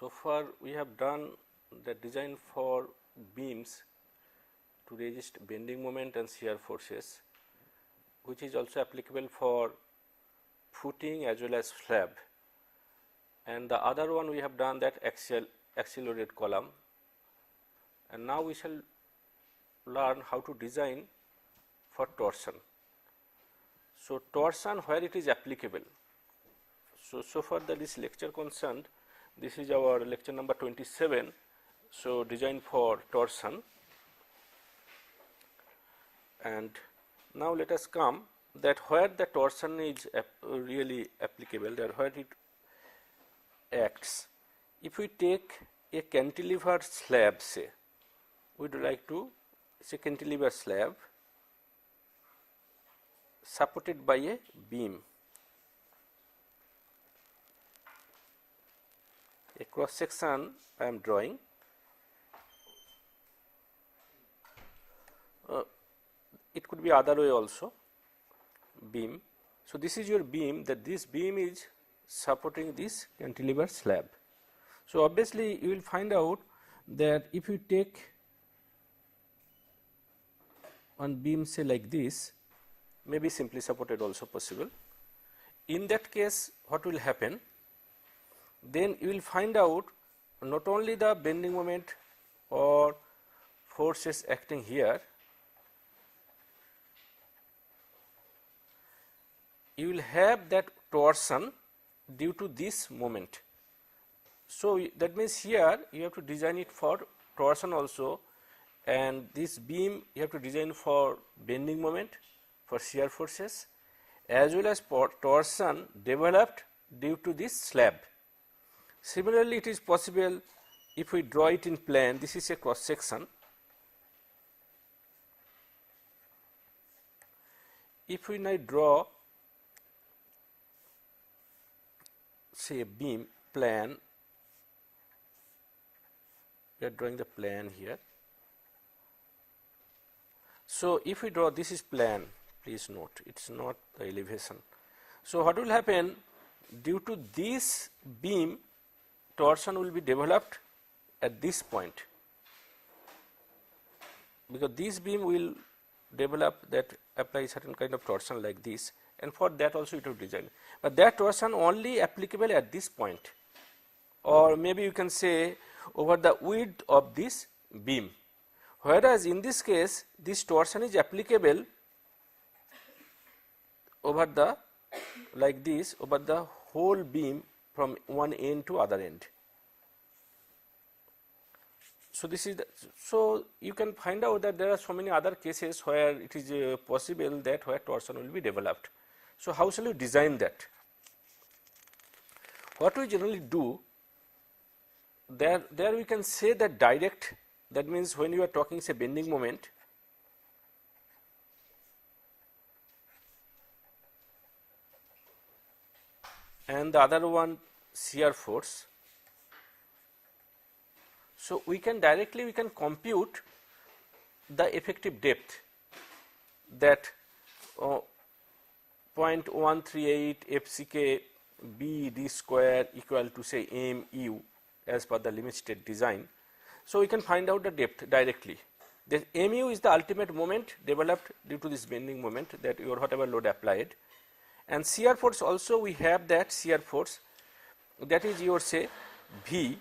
So far we have done the design for beams to resist bending moment and shear forces, which is also applicable for footing as well as slab, and the other one we have done that axial loaded column, and now we shall learn how to design for torsion. So, torsion where it is applicable. So far that this lecture concerned, this is our lecture number 27. So, design for torsion, and now let us come that where the torsion is really applicable, that where it acts. If we take a cantilever slab, say we would like to say cantilever slab supported by a beam, a cross section I am drawing. It could be other way also, beam. So, this is your beam, that this beam is supporting this cantilever slab. So, obviously you will find out that if you take one beam say like this, maybe simply supported also possible. In that case what will happen? Then you will find out not only the bending moment or forces acting here, you will have that torsion due to this moment. So, that means here you have to design it for torsion also, and this beam you have to design for bending moment, for shear forces, as well as for torsion developed due to this slab. Similarly, it is possible if we draw it in plane. This is a cross section. If we now draw say a beam plan, we are drawing the plan here. So, if we draw, this is plan, please note it is not the elevation. So, what will happen? Due to this beam, torsion will be developed at this point, because this beam will develop that apply certain kind of torsion like this, and for that also it will design. But that torsion only applicable at this point, or maybe you can say over the width of this beam, whereas in this case this torsion is applicable over the like this over the whole beam from one end to other end. So, this is the, so you can find out that there are so many other cases where it is possible that where torsion will be developed. So, how shall you design that? What we generally do, there we can say that direct, that means when you are talking say bending moment, and the other one shear force. So, we can directly compute the effective depth, that 0.138 FCK BD square equal to say MU as per the limit state design. So, we can find out the depth directly. The MU is the ultimate moment developed due to this bending moment, that your whatever load applied, and shear force also we have that shear force, that is your say V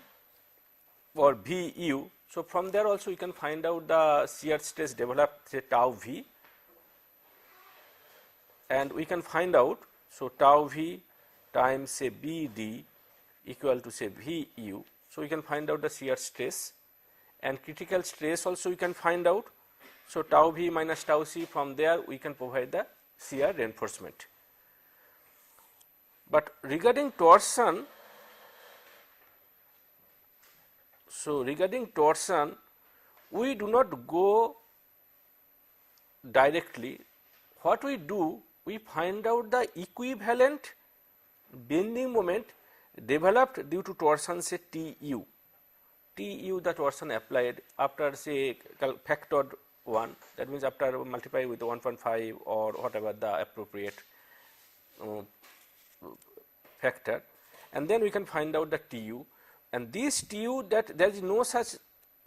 or VU. So, from there also you can find out the shear stress developed say tau V, and we can find out, so tau V times say BD equal to say VU. So, we can find out the shear stress, and critical stress also we can find out. So, tau V minus tau C, from there we can provide the shear reinforcement. But regarding torsion, so regarding torsion we do not go directly. What we do, we find out the equivalent bending moment developed due to torsion say TU. TU the torsion applied after say factored 1, that means after multiply with 1.5 or whatever the appropriate factor, and then we can find out the TU. and this TU, that there is no such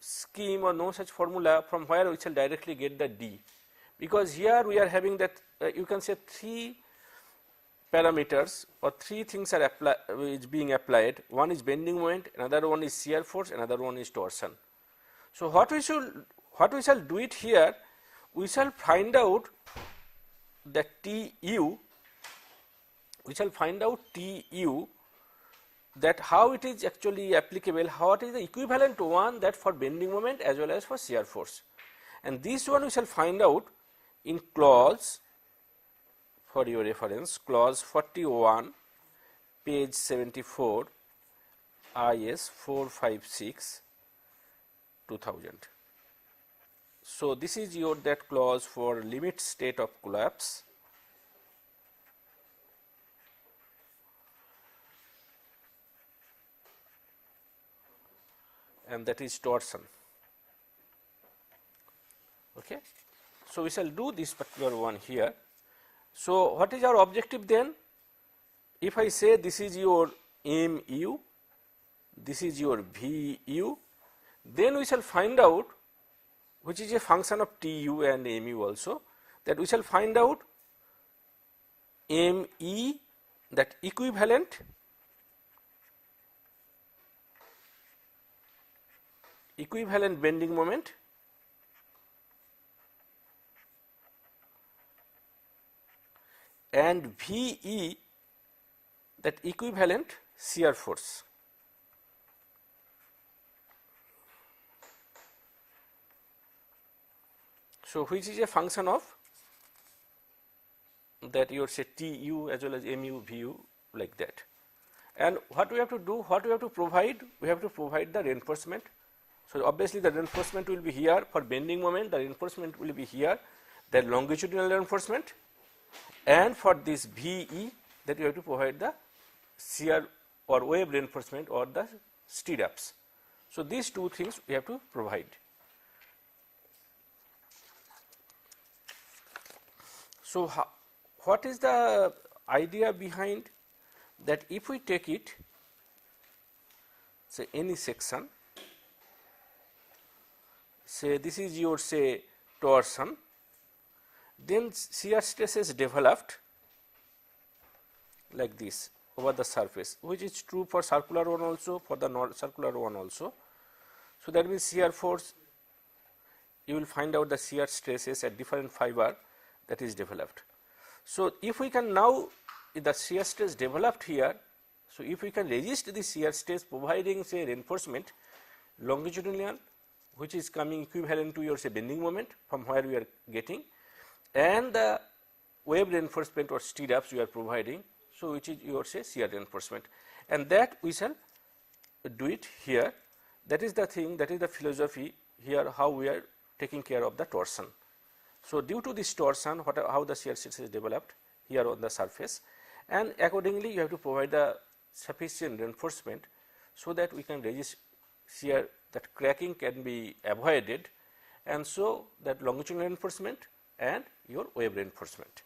scheme or no such formula from where we shall directly get the D, because here we are having that you can say 3 parameters or 3 things are is being applied. One is bending moment, another one is shear force, another one is torsion. So what we shall do it here, we shall find out the TU, we shall find out TU, that how it is actually applicable, what is the equivalent one that for bending moment as well as for shear force. And this one we shall find out in clause, for your reference, clause 41, page 74, IS 456 2000. So this is your that clause for limit state of collapse. And that is torsion. Okay. So we shall do this particular one here. So what is our objective then? If I say this is your MU, this is your VU, then we shall find out, which is a function of TU and MU also, that we shall find out ME, that equivalent bending moment, and VE, that equivalent shear force. So which is a function of that you say TU as well as MU, VU, like that. And what we have to do, what we have to provide? We have to provide the reinforcement. So obviously the reinforcement will be here for bending moment, the reinforcement will be here, the longitudinal reinforcement, and for this VE, that you have to provide the shear or wave reinforcement or the stirrups. So these two things we have to provide. So what is the idea behind that? If we take it, say any section, say this is your say torsion, then shear stress is developed like this over the surface, which is true for circular one also, for the non-circular one also. So that means shear force, you will find out the shear stresses at different fiber that is developed. So if we can now, the shear stress developed here, so if we can resist the shear stress providing say reinforcement longitudinal, which is coming equivalent to your say bending moment from where we are getting, and the wave reinforcement or stirrups we are providing, so which is your say shear reinforcement, and that we shall do it here. That is the thing, that is the philosophy here, how we are taking care of the torsion. So due to this torsion, how the shear stress is developed here on the surface, and accordingly you have to provide the sufficient reinforcement so that we can resist shear, that cracking can be avoided, and so that longitudinal reinforcement and your wave reinforcement.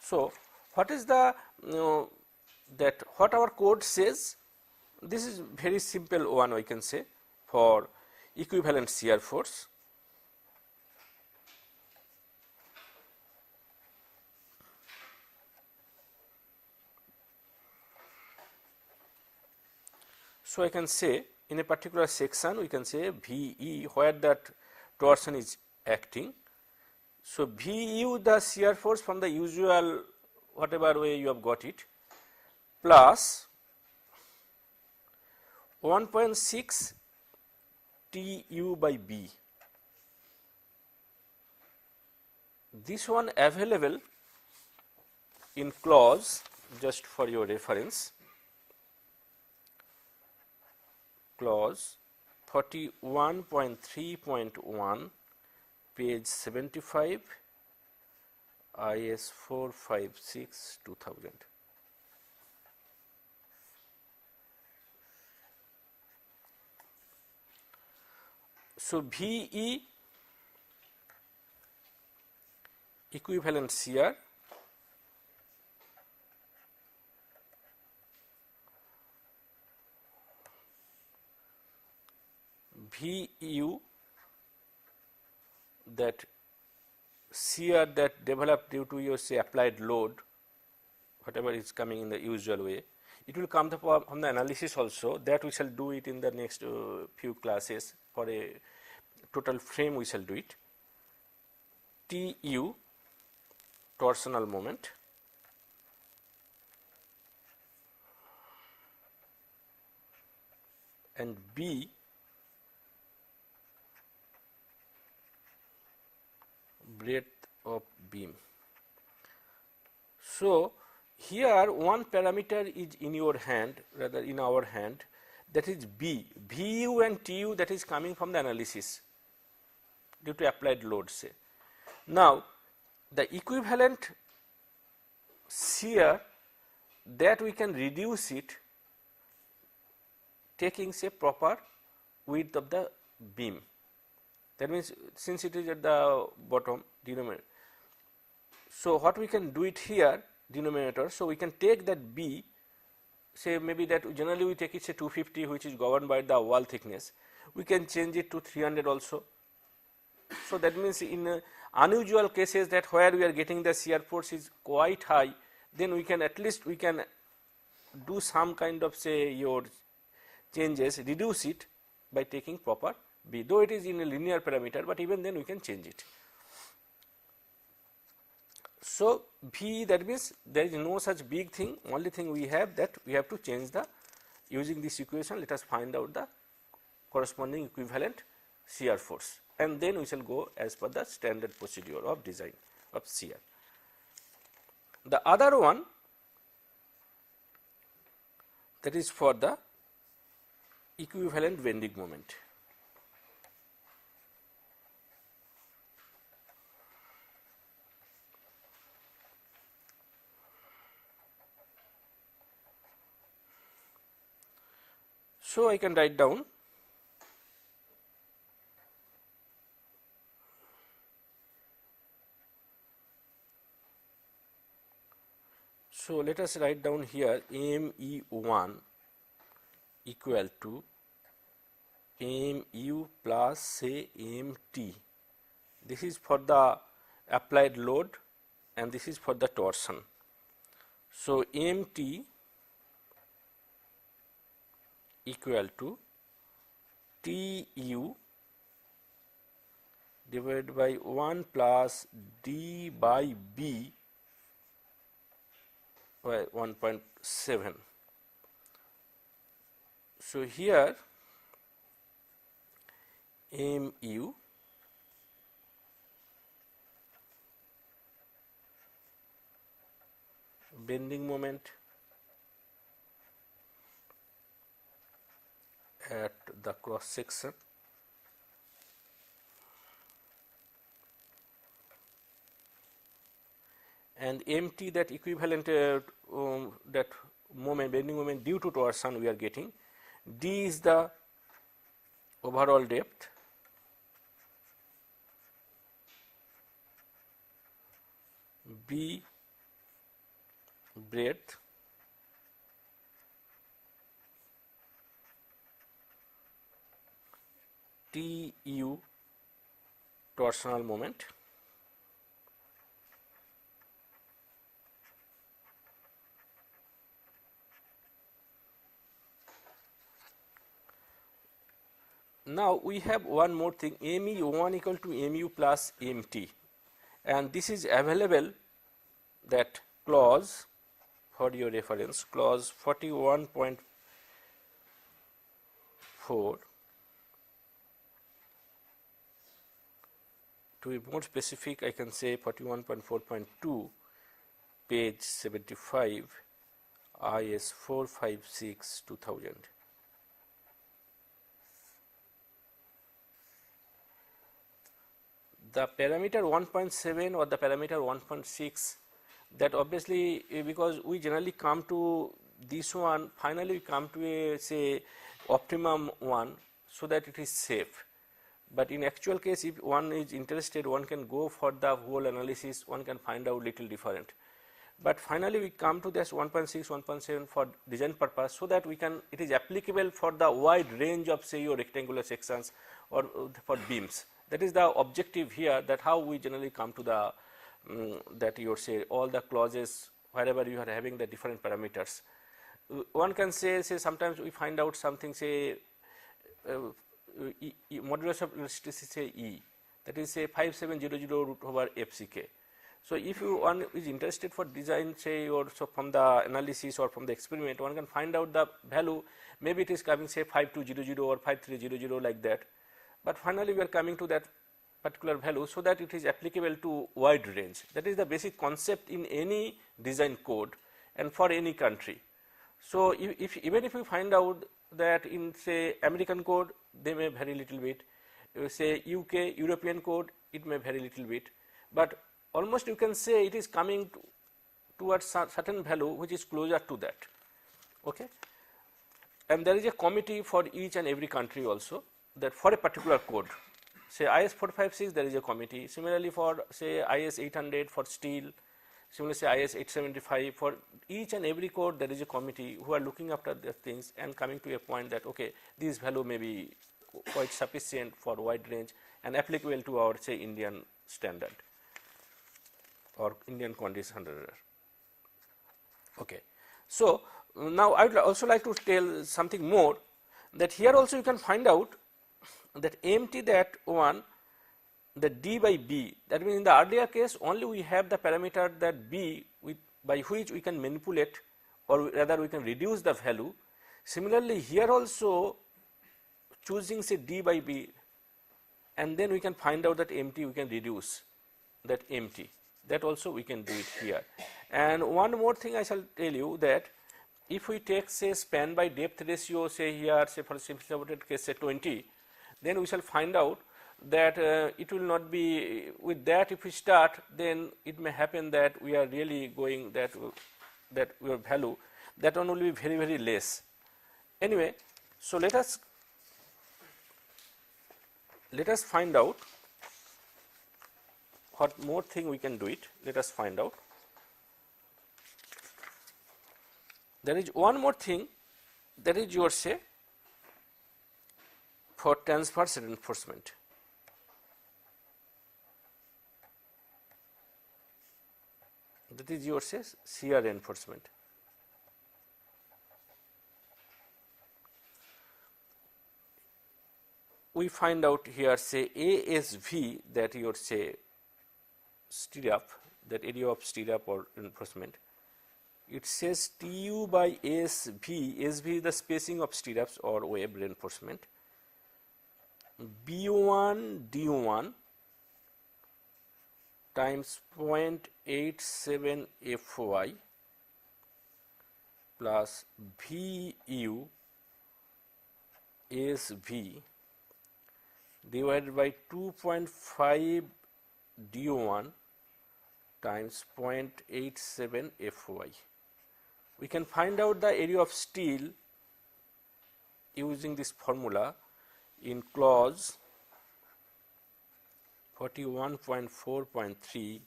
So what is the that what our code says? This is very simple one, I can say, for equivalent shear force. So I can say in a particular section we can say VE, where that torsion is acting. So VU, the shear force from the usual whatever way you have got it, plus 1.6 TU by B. This one available in clause, just for your reference, clause 41.3.1, page 75, IS 456 2000. So VE equivalent shear VU, that shear that developed due to your say applied load, whatever is coming in the usual way, it will come from the analysis also, that we shall do it in the next few classes. For a total frame we shall do it. TU, torsional moment, and B, breadth of beam. So, here one parameter is in your hand, rather in our hand, that is B. VU and TU, that is coming from the analysis due to applied load say. Now, the equivalent shear, that we can reduce it taking say proper width of the beam. That means, since it is at the bottom denominator, so what we can do it here denominator, so we can take that B, say maybe that generally we take it say 250, which is governed by the wall thickness, we can change it to 300 also. So, that means in unusual cases that where we are getting the shear force is quite high, then we can at least we can do some kind of say your changes, reduce it by taking proper B, though it is in a linear parameter, but even then we can change it. So, V, that means there is no such big thing, only thing we have that we have to change the, using this equation let us find out the corresponding equivalent shear force, and then we shall go as per the standard procedure of design of shear. The other one, that is for the equivalent bending moment. So, I can write down so let us write down here ME1 equal to MU plus say MT. This is for the applied load and this is for the torsion. So, MT equal to TU divided by 1 plus D by B by 1.7. So, here MU bending moment at the cross section, and MT, that equivalent that moment, bending moment due to torsion we are getting. D is the overall depth, B breadth, TU torsional moment, now we have one more thing, ME1 equal to MU plus MT, and this is available, that clause for your reference, clause 41.4. To be more specific, I can say 41.4.2, page 75, IS 456/2000. The parameter 1.7 or the parameter 1.6, that obviously because we generally come to this one, finally we come to a say optimum one, so that it is safe. But in actual case, if one is interested, one can go for the whole analysis, one can find out little different. but finally we come to this 1.6, 1.7 for design purpose, so that we can, it is applicable for the wide range of say your rectangular sections or for beams. That is the objective here, that how we generally come to the that you say all the clauses wherever you are having the different parameters. One can say sometimes we find out something, say modulus of elasticity, say E, that is say 5700 root over FCK. So if you one is interested for design, say or so from the analysis or from the experiment, one can find out the value, maybe it is coming say 5200 or 5300 like that, but finally we are coming to that particular value, so that it is applicable to wide range. That is the basic concept in any design code and for any country. So if even if we find out that in say American code they may vary little bit, say UK European code it may vary little bit, but almost you can say it is coming towards certain value which is closer to that. Okay, and there is a committee for each and every country also, that for a particular code, say IS 456 there is a committee, similarly for say IS 800 for steel, similarly say IS 875, for each and every code there is a committee who are looking after the things and coming to a point that okay, this value may be quite sufficient for wide range and applicable to our say Indian standard or Indian condition under error. Okay. So now I would also like to tell something more, that here also you can find out that empty that one, the d by b, that means in the earlier case only we have the parameter that b with by which we can manipulate, or rather we can reduce the value. Similarly here also choosing say d by b, and then we can find out that empty we can reduce that empty, that also we can do it here. And one more thing I shall tell you, that if we take say span by depth ratio, say here say for simplified case say 20, then we shall find out that it will not be with that. If we start, then it may happen that we are really going that your value, that one will be very very less. Anyway, so let us find out what more thing we can do it. Let us find out. There is one more thing, that is your say for transverse reinforcement. That is your say shear reinforcement. We find out here say ASV, that your say stirrup, that area of stirrup or reinforcement. It says TU by SV, SV is the spacing of stirrups or web reinforcement, B1 D1 times 0.87 FY plus VU SV divided by 2.5 D1 times 0.87 FY. We can find out the area of steel using this formula in clause 41.4.3,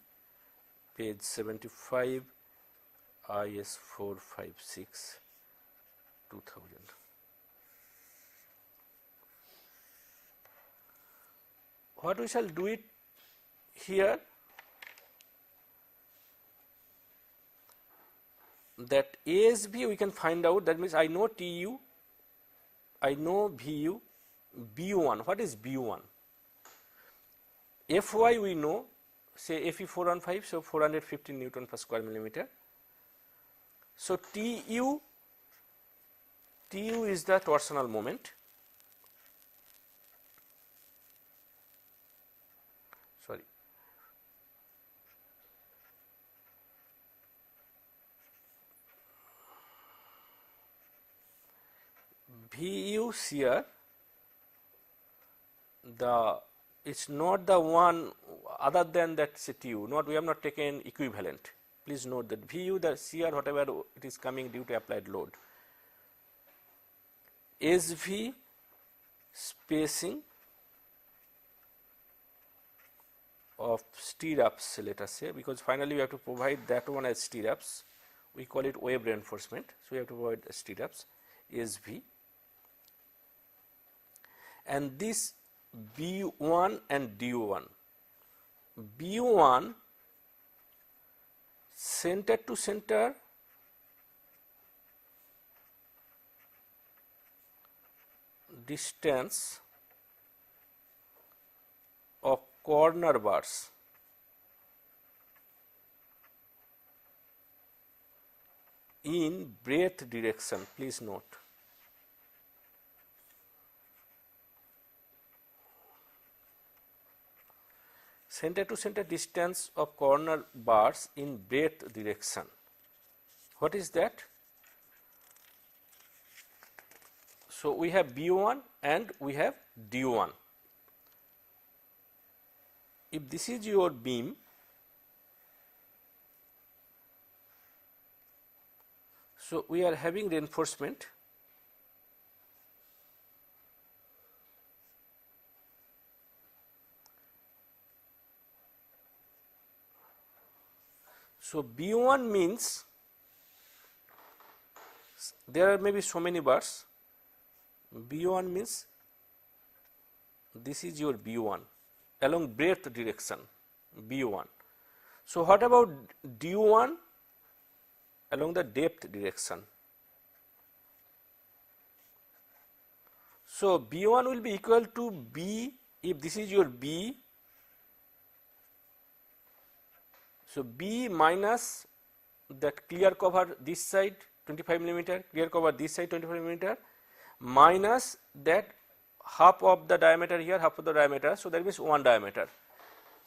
page 75, IS 456 2000. What we shall do it here, that ASB we can find out, that means I know TU, I know VU, BU1. What is BU1? FY we know, say FE 415, so 415 Newton per square millimeter. So TU is the torsional moment. Sorry. VU shear, it's not the one other than that CTU, not we have not taken equivalent. Please note that VU, the shear whatever it is coming due to applied load. SV spacing of stirrups, let us say, because finally we have to provide that one as stirrups. We call it wave reinforcement. So, we have to provide stirrups SV, and this B1 and D1. B1 center to center distance of corner bars in breadth direction, please note. Center to center distance of corner bars in breadth direction. What is that? So, we have B1 and we have D1. If this is your beam, so we are having reinforcement so B1 means there are maybe so many bars. B1 means this is your B1 along breadth direction, B1. So, what about D1 along the depth direction? So, B1 will be equal to B, if this is your B, so B minus that clear cover this side 25 millimeter, clear cover this side 25 millimeter, minus that half of the diameter here, half of the diameter, so that means 1 diameter.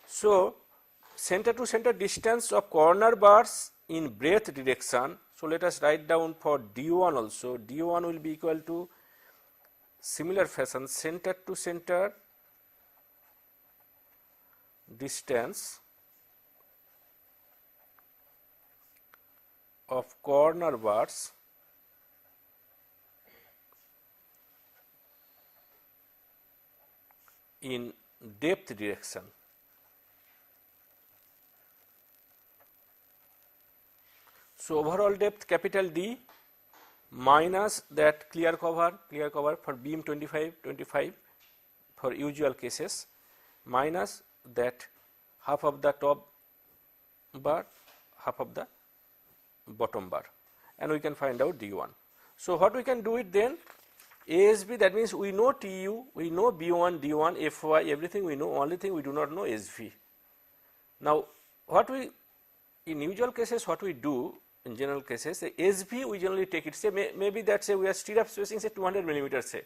So, center to center distance of corner bars in breadth direction. So, let us write down for D1 also, D1 will be equal to similar fashion, center to center distance of corner bars in depth direction. So, overall depth capital D minus that clear cover for beam 25 for usual cases, minus that half of the top bar, half of the bottom bar, and we can find out D1. So, what we can do it then, ASB, that means we know TU, we know B1, D1, FY, everything we know, only thing we do not know SV. Now, what we, in usual cases, what we do in general cases, the SV we generally take it, say maybe that say we are stirrup spacing say 200 millimeter say.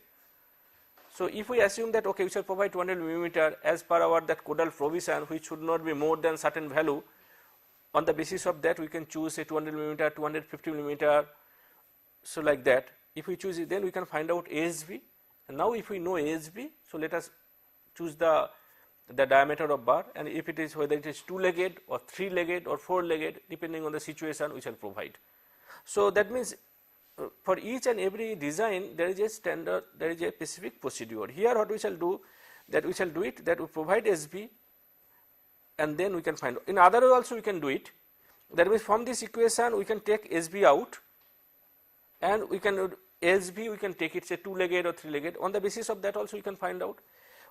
So, if we assume that okay, we shall provide 200 millimeter as per our that codal provision, which should not be more than certain value, on the basis of that we can choose say 200 millimeter, 250 millimeter, so like that. If we choose it, then we can find out ASB, and now if we know ASB, so let us choose the diameter of bar, and if it is whether it is 2-legged or 3-legged or 4-legged, depending on the situation we shall provide. So, that means for each and every design there is a standard, there is a specific procedure. Here what we shall do, that we shall do it, that we provide SB and then we can find out. In other way also we can do it, that means from this equation we can take SB out and we can SB we can take it say 2-legged or 3-legged, on the basis of that also we can find out.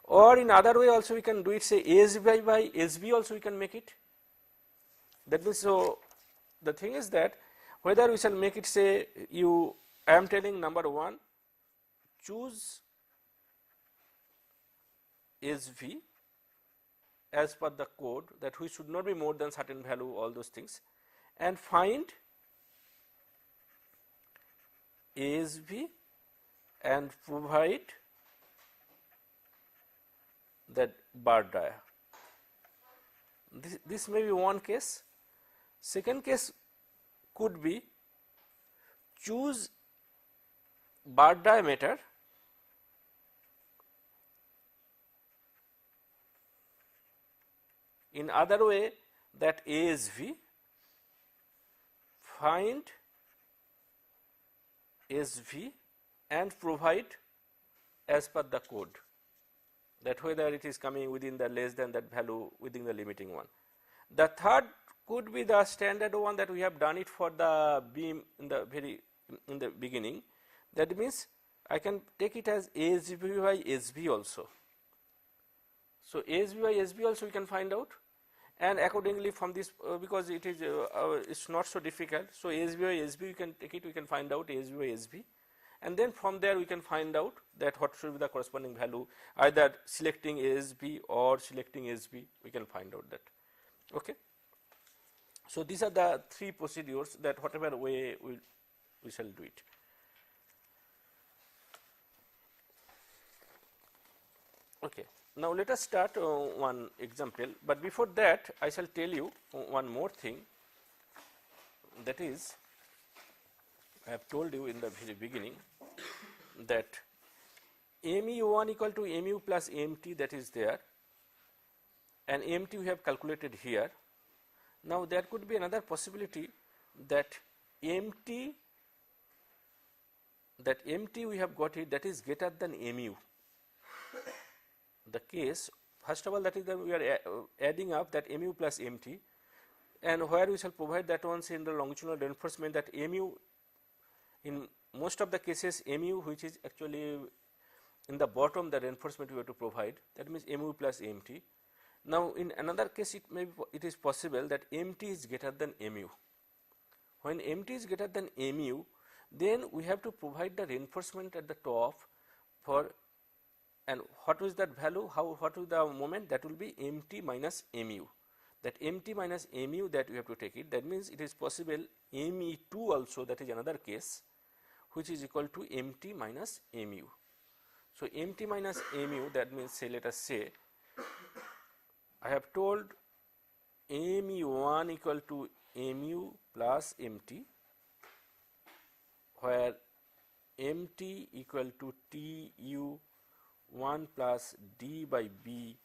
Or in other way also we can do it, say ASB by SB also we can make it. That means, so the thing is that whether we shall make it say I am telling number 1, choose SV as per the code, that which should not be more than certain value, all those things, and find ASB and provide that bar dia. This may be one case. Second case could be choose bar diameter in other way, that ASV, find SV and provide as per the code. that whether it is coming within the less than that value within the limiting one. The third could be the standard one that we have done it for the beam in the beginning. That means I can take it as ASB by SB also. So ASB by SB also we can find out, and accordingly from this because it is it's not so difficult. So ASB by SB we can take it, we can find out ASB by SB, and then from there we can find out that what should be the corresponding value, either selecting ASB or selecting SB, we can find out that. Okay. So these are the three procedures that whatever way we shall do it. Okay. Now let us start one example, but before that I shall tell you one more thing, that is I have told you in the very beginning that mu1 equal to mu plus mt, that is there, and mt we have calculated here. Now there could be another possibility that mt we have got it, that is greater than mu. The case, first of all, that is that we are adding up that mu plus mt, and where we shall provide that once in the longitudinal reinforcement, that mu in most of the cases mu, which is actually in the bottom the reinforcement we have to provide, that means mu plus mt. Now in another case it is possible that mt is greater than mu. When mt is greater than mu, then we have to provide the reinforcement at the top for, and what is that value, what is the moment, that will be mt minus mu. That mt minus mu that we have to take it, that means it is possible me2 also, that is another case, which is equal to mt minus mu. So mt minus mu, that means say let us say I have told mu1 equal to mu plus mt, where mt equal to tu 1 plus d by b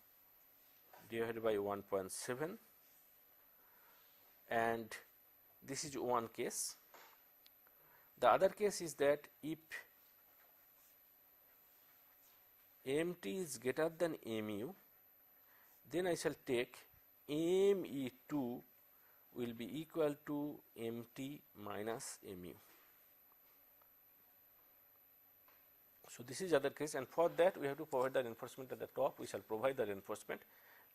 divided by 1.7, and this is one case. The other case is that if mt is greater than mu, then I shall take me2 will be equal to mt minus mu. So this is other case, and for that we have to provide the reinforcement at the top. We shall provide the reinforcement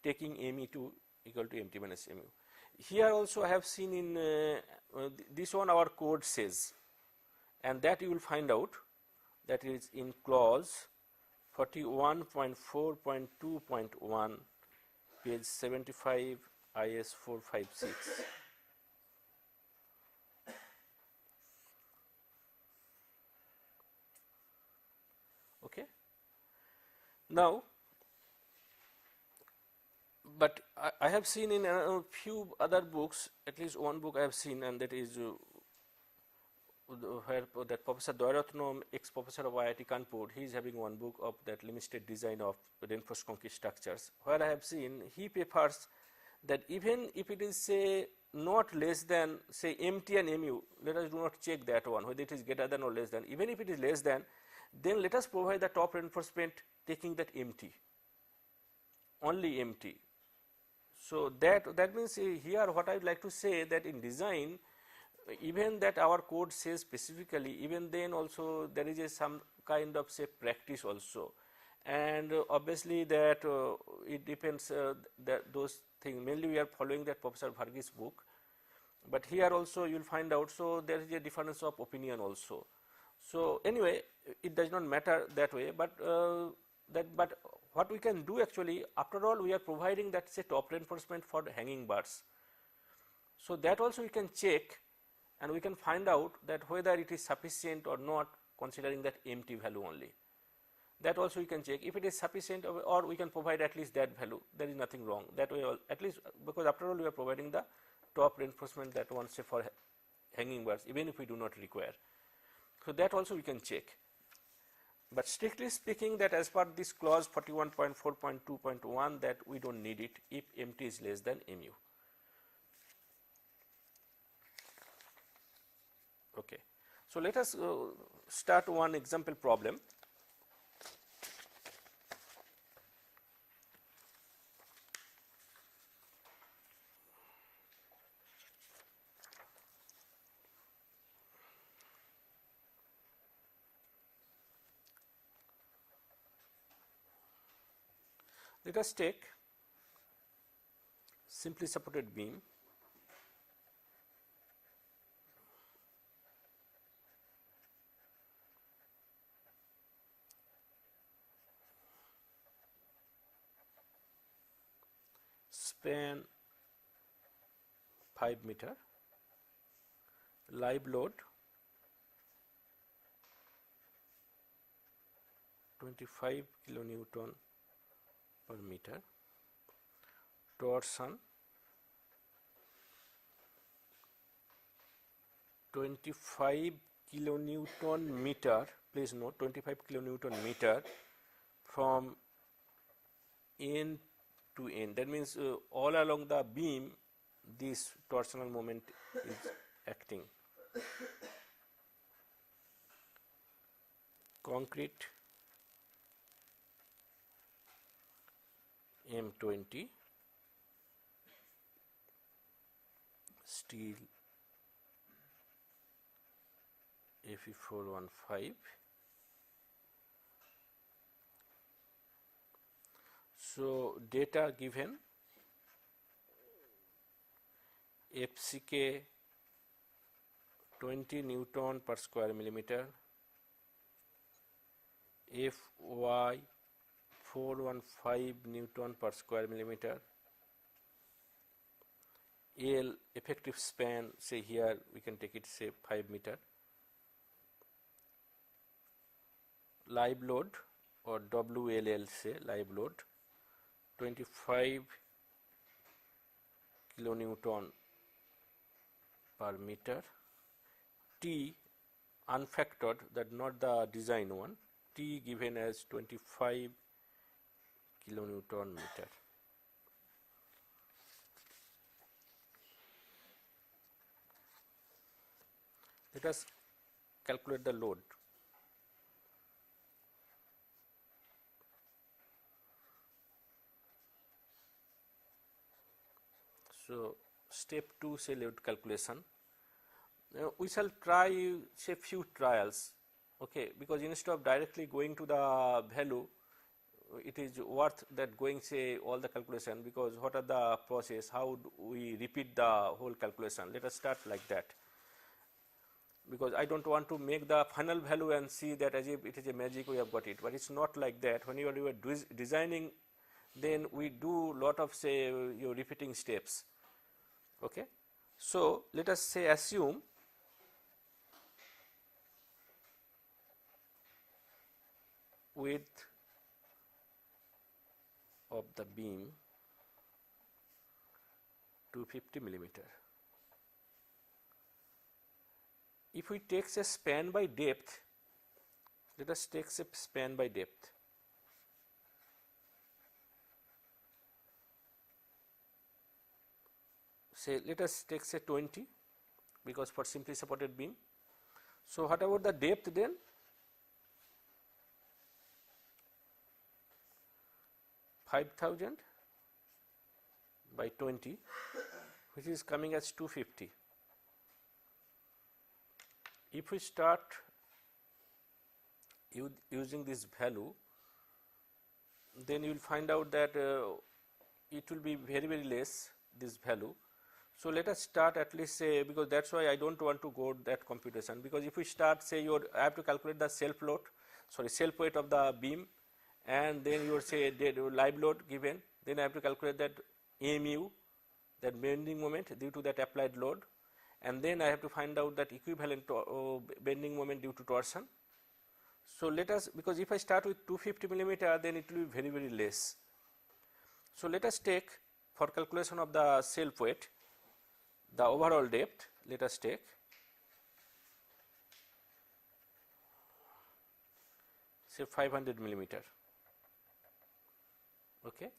taking me2 equal to mt minus mu. Here also I have seen in this one our code says, and that you will find out, that is in clause 41.4.2.1, page 75, IS 456. Okay. Now, but I have seen in a few other books, at least one book I have seen, and that is where that Professor Dwaratnam, ex-professor of IIT Kanpur, he is having one book of that limited design of reinforced concrete structures, where I have seen he prefers that even if it is say not less than say mt and mu, let us do not check that one whether it is greater than or less than, even if it is less than, then let us provide the top reinforcement taking that mt, only mt. So that means here what I would like to say, that in design, even that our code says specifically, even then also there is some kind of say practice also, and obviously that it depends that those things, mainly we are following that Professor Varghese book, but here also you will find out, so there is a difference of opinion also. So anyway, it does not matter that way, but but what we can do actually, after all we are providing that say top reinforcement for the hanging bars, so that also we can check and we can find out that whether it is sufficient or not, considering that mt value only. That also we can check if it is sufficient, or we can provide at least that value, there is nothing wrong that way, at least, because after all we are providing the top reinforcement that one say for hanging bars, even if we do not require. So that also we can check. But strictly speaking, that as per this clause 41.4.2.1, that we don't need it if mt is less than mu. Okay. So let us start one example problem. Let us take simply supported beam, span 5 meter, live load 25 kilonewton per meter, torsion 25 kilonewton meter, please note 25 kilonewton meter from end to end. That means all along the beam this torsional moment is acting. Concrete M20, steel Fe415. So data given FCK 20 Newton per square millimeter, Fy 415 Newton per square millimeter, L effective span, say here we can take it say 5 meter, live load or WLL say live load 25 kilonewton per meter, T unfactored, that not the design one, T given as 25 kilonewton meter. Let us calculate the load. So step 2 say load calculation. We shall try say few trials, okay, because instead of directly going to the value, it is worth that going say all the calculation, because what are the process, how do we repeat the whole calculation. Let us start like that, because I don't want to make the final value and see that as if it is a magic we have got it, but it's not like that. When you are designing, then we do lot of say your repeating steps, okay. So let us say assume width of the beam 250 millimeter. If we take a span by depth, let us take a span by depth. Say let us take say 20, because for simply supported beam. So what about the depth then? (5,000) by 20, which is coming as 250. If we start using this value, then you will find out that it will be very, very less, this value. So let us start at least say, because that's why I don't want to go that computation, because if we start say I have to calculate the self load, self weight of the beam, and then you say live load given, then I have to calculate that mu, that bending moment due to that applied load, and then I have to find out that equivalent bending moment due to torsion. So let us, because if I start with 250 millimeter, then it will be very, very less. So let us take for calculation of the self weight, the overall depth, let us take say 500 millimeter, okay,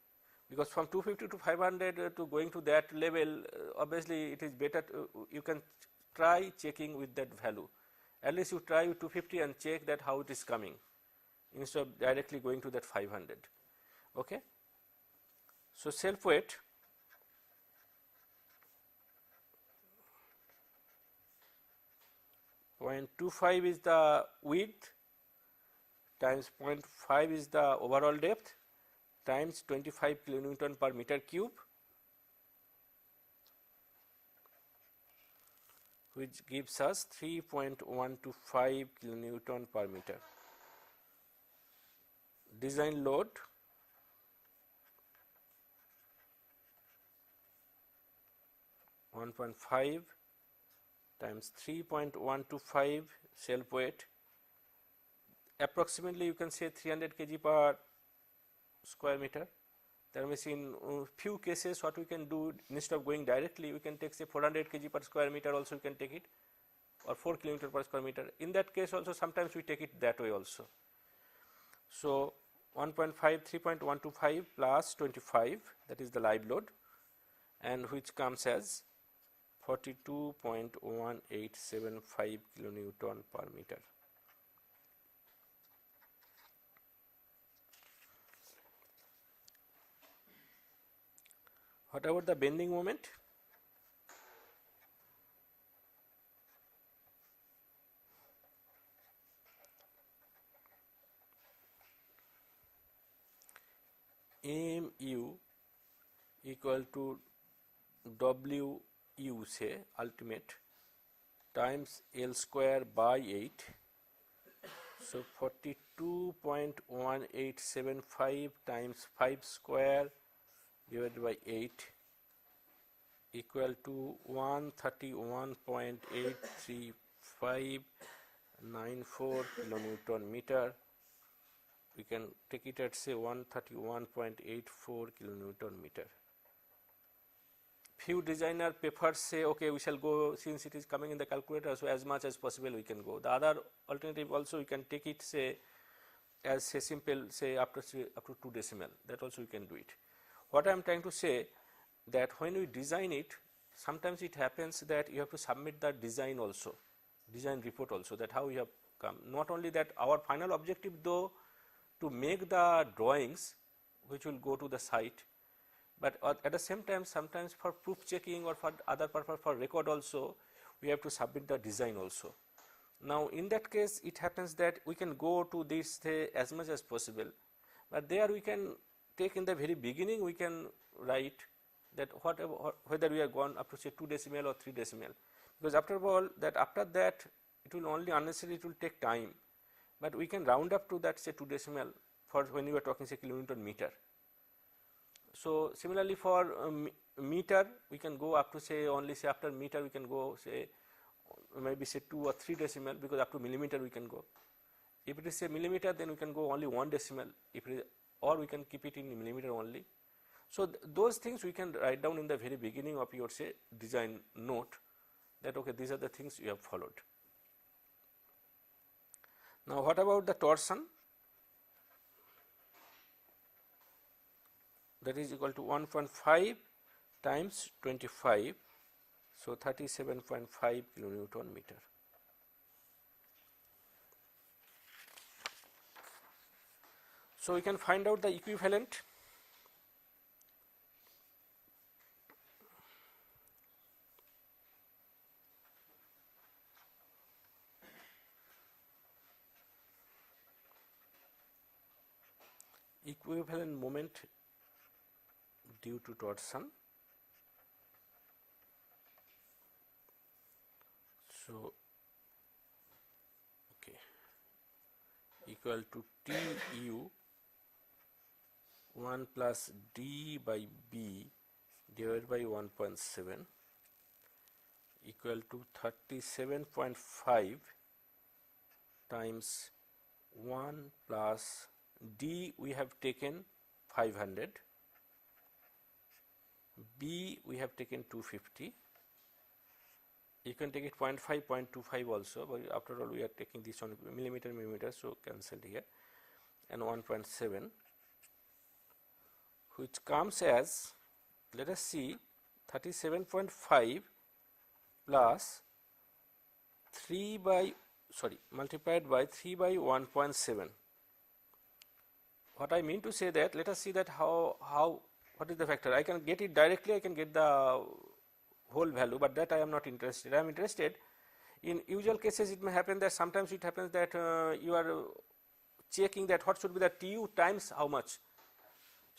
because from 250 to 500 to going to that level, obviously it is better you can try checking with that value. At least you try with 250 and check that how it is coming, instead of directly going to that 500, okay. So self weight .25 is the width times 0.5 is the overall depth times 25 kilonewton per meter cube, which gives us 3.125 kilonewton per meter. Design load (1.5) times 3.125 self weight, approximately you can say 300 kg per square meter. That means in few cases what we can do, instead of going directly, we can take say 400 kg per square meter also we can take it, or 4 km per square meter. In that case also sometimes we take it that way also. So 1.5 3.125 plus 25, that is the live load, and which comes as 42.1875 kilonewton per meter. What about the bending moment? mu equal to wu say ultimate times L square by 8. So 42.1875 times 5 square divided by 8 equal to 131.83594 kilonewton meter. We can take it at say 131.84 kilonewton meter. Few designer prefer say okay, we shall go, since it is coming in the calculator, so as much as possible we can go. The other alternative also we can take it say as say simple, say up to 2 decimal, that also we can do it. What I am trying to say, that when we design it, sometimes it happens that you have to submit the design also, design report also, that how we have come. Not only that, our final objective though to make the drawings which will go to the site, but at the same time sometimes for proof checking or for other purpose, for record also, we have to submit the design also. Now in that case it happens that we can go to this say as much as possible, but there we can take in the very beginning, we can write that whatever, whether we are gone up to say 2 decimal or 3 decimal, because after all that after that it will only unnecessarily, it will take time, but we can round up to that say 2 decimal for when you are talking say kilonewton meter. So similarly for meter we can go up to say only say after meter we can go say maybe say 2 or 3 decimal, because up to millimeter we can go. If it is say millimeter, then we can go only 1 decimal, if it is, or we can keep it in millimeter only. So those things we can write down in the very beginning of your say design note, that okay, these are the things you have followed. Now what about the torsion? That is equal to 1.5 times 25, so 37.5 kilonewton meter. So we can find out the equivalent. Equivalent moment due to torsion. So okay, equal to TU 1 plus D by B divided by 1.7 equal to 37.5 times 1 plus D we have taken 500, B we have taken 250. You can take it 0.5, 0.25 also, but after all we are taking this on millimeter, so cancelled here, and 1.7, which comes as, let us see, 37.5 plus 3 by, multiplied by 3 by 1.7. What I mean to say that, let us see that what is the factor. I can get it directly, I can get the whole value, but that I am not interested. I am interested in usual cases. It may happen that sometimes it happens that you are checking that what should be the TU times how much.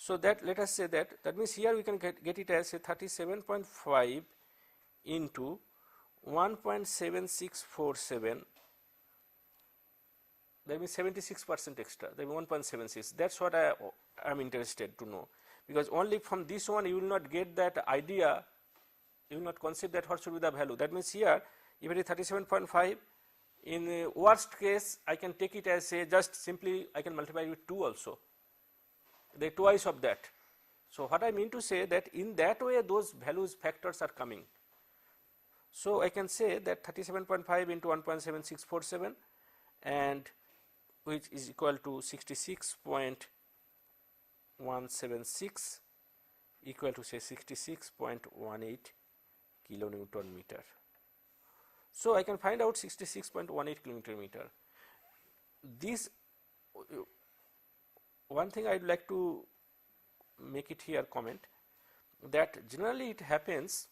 So that, let us say that means here we can get it as say 37.5 into 1.7647, that means 76% extra, that means 1.76. That's what I am interested to know, because only from this one you will not get that idea, you will not consider that what should be the value. That means here if it is 37.5, in worst case I can take it as say just simply I can multiply with 2 also, the twice of that. So what I mean to say that in that way those values factors are coming. So I can say that 37.5 into 1.7647 and which is equal to 66.176 equal to say 66.18 kilonewton meter. So I can find out 66.18 kilonewton meter. This one thing I would like to make it here comment, that generally it happens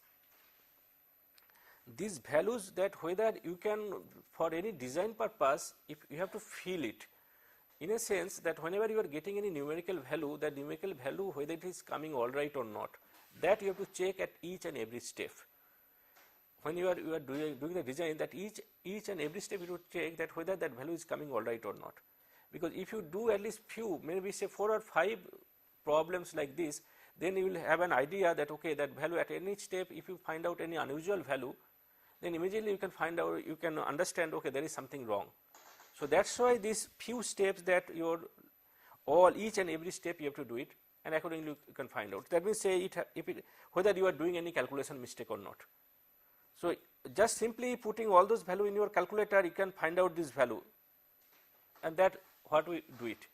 these values, that whether you can for any design purpose, if you have to feel it in a sense that whenever you are getting any numerical value, that numerical value whether it is coming all right or not, that you have to check at each and every step. When you are doing the design, that each and every step you would check that whether that value is coming all right or not. Because if you do at least few, maybe say 4 or 5 problems like this, then you will have an idea that okay, that value at any step, if you find out any unusual value, then immediately you can find out, you can understand okay, there is something wrong. So that's why these few steps that your each and every step you have to do it, and accordingly you can find out. That means say whether you are doing any calculation mistake or not. So just simply putting all those value in your calculator, you can find out this value, and that what we do it.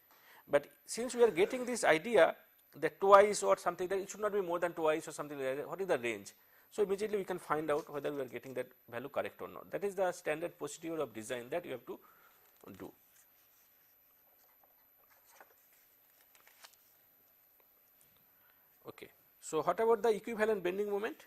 But since we are getting this idea that twice or something, that it should not be more than twice or something like that, what is the range? So immediately we can find out whether we are getting that value correct or not. That is the standard procedure of design that you have to do. Okay. So what about the equivalent bending moment?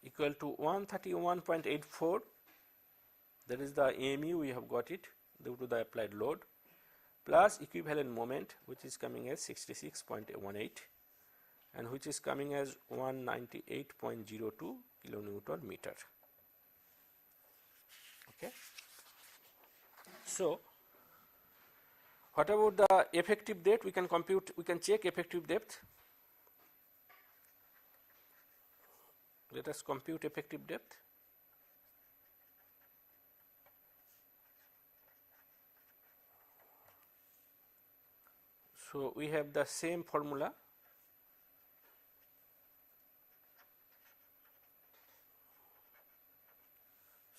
Equal to 131.84, that is the AMU, we have got it due to the applied load, plus equivalent moment which is coming as 66.18 and which is coming as 198.02 kilonewton meter. Okay. So what about the effective depth? We can compute, we can check effective depth. Let us compute effective depth. So we have the same formula.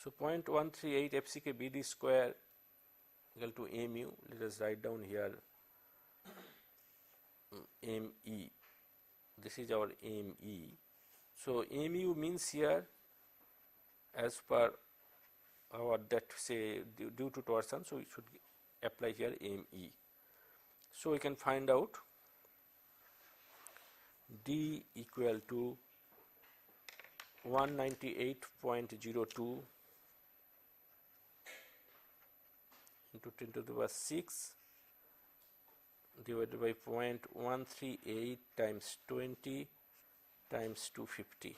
So 0.138 FCK BD square equal to mu. Let us write down here ME. This is our ME. So mu means here, as per our that say due to torsion, so we should apply here ME. So we can find out D equal to 198.02 into 10 to the power 6 divided by 0.138 times 20 times 250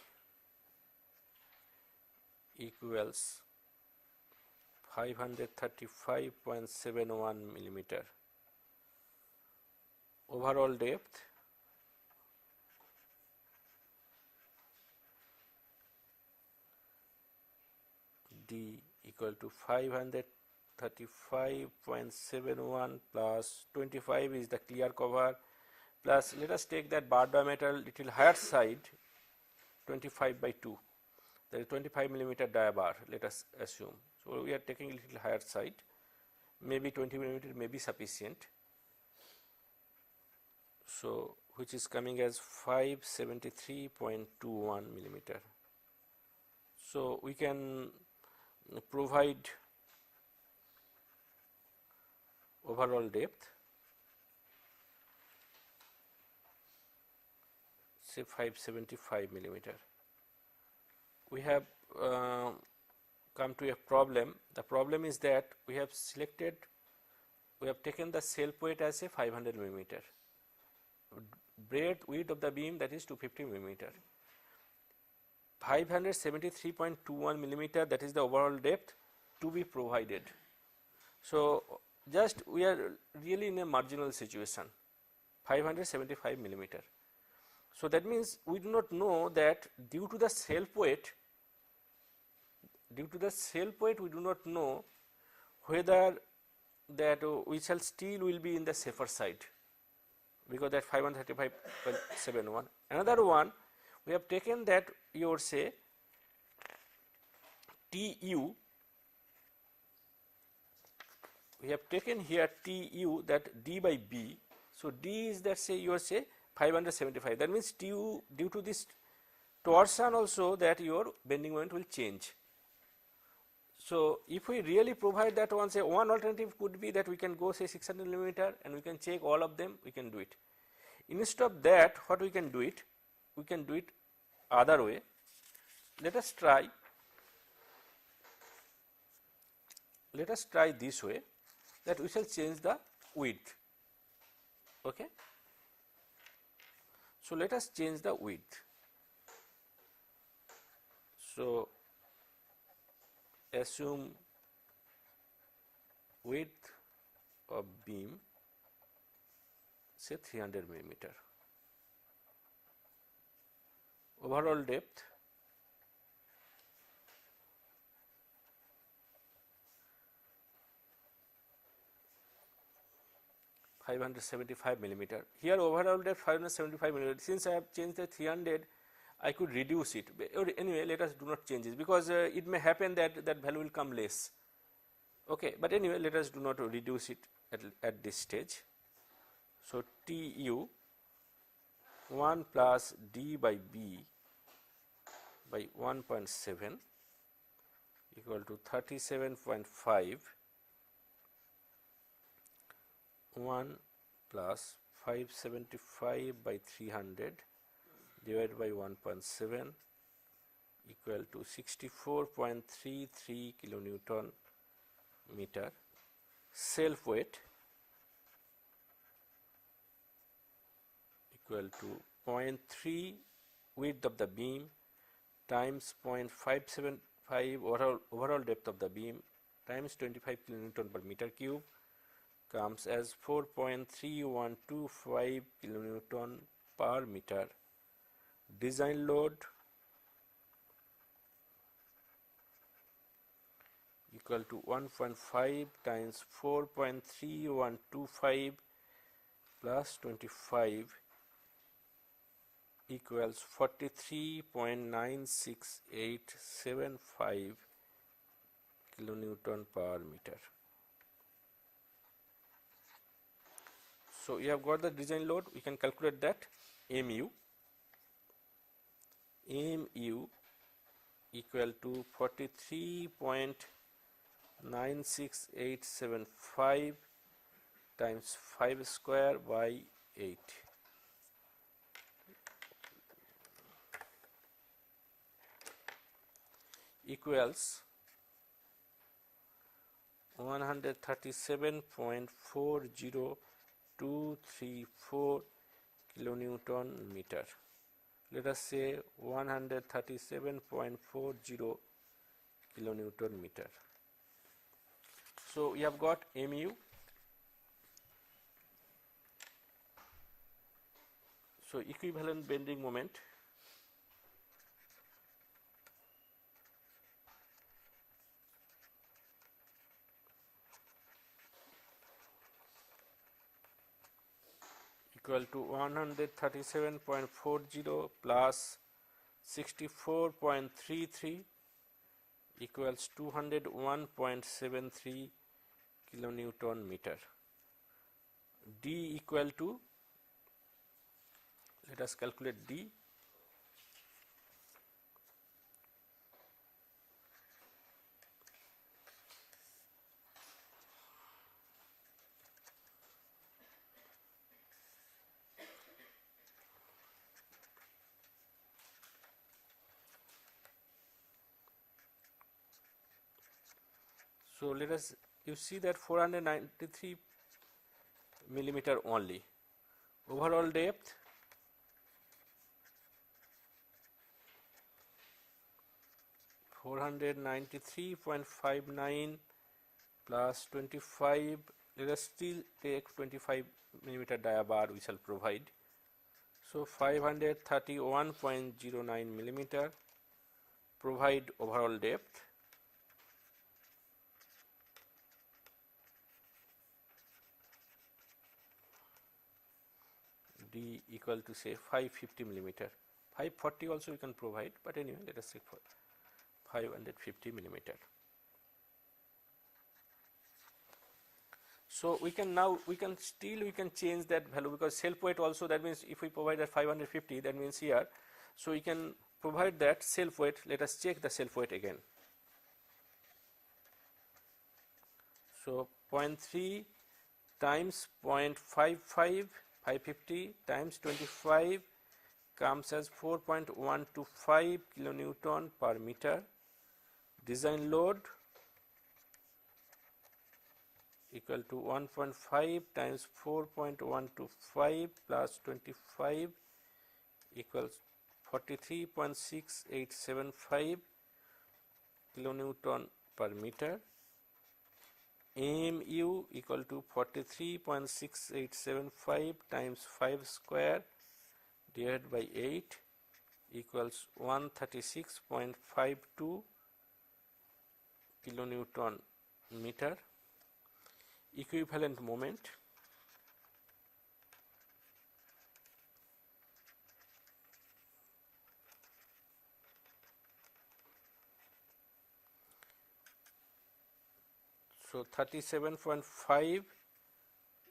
equals 535.71 millimeter. Overall depth D equal to 535.71 plus 25 is the clear cover, plus let us take that bar diameter little higher side, 25 by 2, that is 25 millimeter dia bar, let us assume. So we are taking a little higher side, maybe 20 millimeter may be sufficient. So which is coming as 573.21 millimeter. So we can provide overall depth, say 575 millimeter. we have come to a problem. The problem is that we have taken the self weight as a 500 millimeter, breadth width of the beam that is 250 millimeter, 573.21 millimeter, that is the overall depth to be provided. So just we are really in a marginal situation, 575 millimeter. So that means we do not know that due to the self weight, we do not know whether that which steel will be in the safer side, because that 535.71. Another one, we have taken that your say TU, we have taken here TU, that D by B. So D is that say your say 575. That means due to this torsion also that your bending moment will change. So if we really provide that one, say one alternative could be that we can go say 600 millimeter and we can check all of them, we can do it. Instead of that, what we can do it? We can do it other way. Let us try this way, that we shall change the width. Okay. So let us change the width. So assume width of beam say 300 millimeter, overall depth 575 millimeter. Here overall depth 575 millimeter. Since I have changed the 300, I could reduce it. But anyway, let us do not change it, because it may happen that that value will come less. Okay, but anyway, let us do not reduce it at this stage. So TU 1 plus D by B by 1.7 equal to 37.5, 1 plus 575 by 300 divided by 1.7 equal to 64.33 kilonewton meter. Self weight equal to 0.3 width of the beam times 0.575 overall depth of the beam times 25 kilonewton per meter cube comes as 4.3125 kilonewton per meter. Design load equal to 1.5 times 4.3125 plus 25 equals 43.96875 kilonewton per meter. So you have got the design load. We can calculate that. MU equal to 43.96875 times 5 square by 8 equals 137.40234 kilonewton meter. Let us say 137.40 kilonewton meter. So we have got MU. So equivalent bending moment equal to 137.40 plus 64.33 equals 201.73 kilonewton meter. D equal to, let us calculate D. So let us, you see that 493 millimeter only. Overall depth (493.59) plus 25. Let us still take 25 millimeter dia bar we shall provide. So 531.09 millimeter provide overall depth. D equal to say 550 millimeter. 540 also we can provide, but anyway let us say for 550 millimeter. So we can now we can change that value, because self weight also, that means if we provide at 550, that means here, so we can provide that self weight. Let us check the self weight again. So 0.3 times 0.55, 550 times 25 comes as 4.125 kilonewton per meter. Design load equal to 1.5 times 4.125 plus 25 equals 43.6875 kilonewton per meter. MU equal to 43.6875 times 5 square divided by 8 equals 136.52 kilonewton meter. Equivalent moment so 37.5,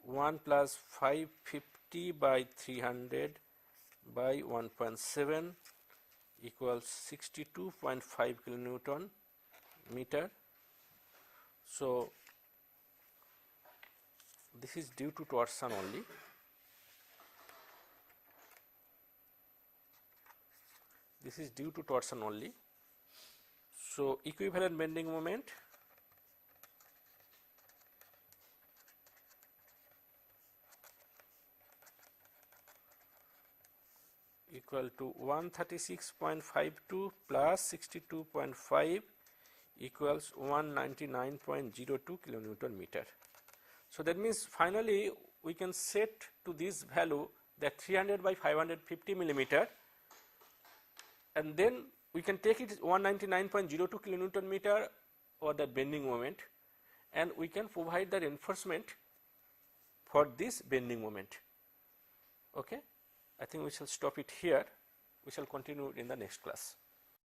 1 plus 550 by 300 by 1.7 equals 62.5 kilonewton meter. So this is due to torsion only. This is due to torsion only. So equivalent bending moment equal to 136.52 plus 62.5 equals 199.02 kilonewton meter. So that means finally we can set to this value that 300 by 550 millimeter, and then we can take it 199.02 kilonewton meter or that bending moment, and we can provide the reinforcement for this bending moment. Okay, I think we shall stop it here. We shall continue in the next class.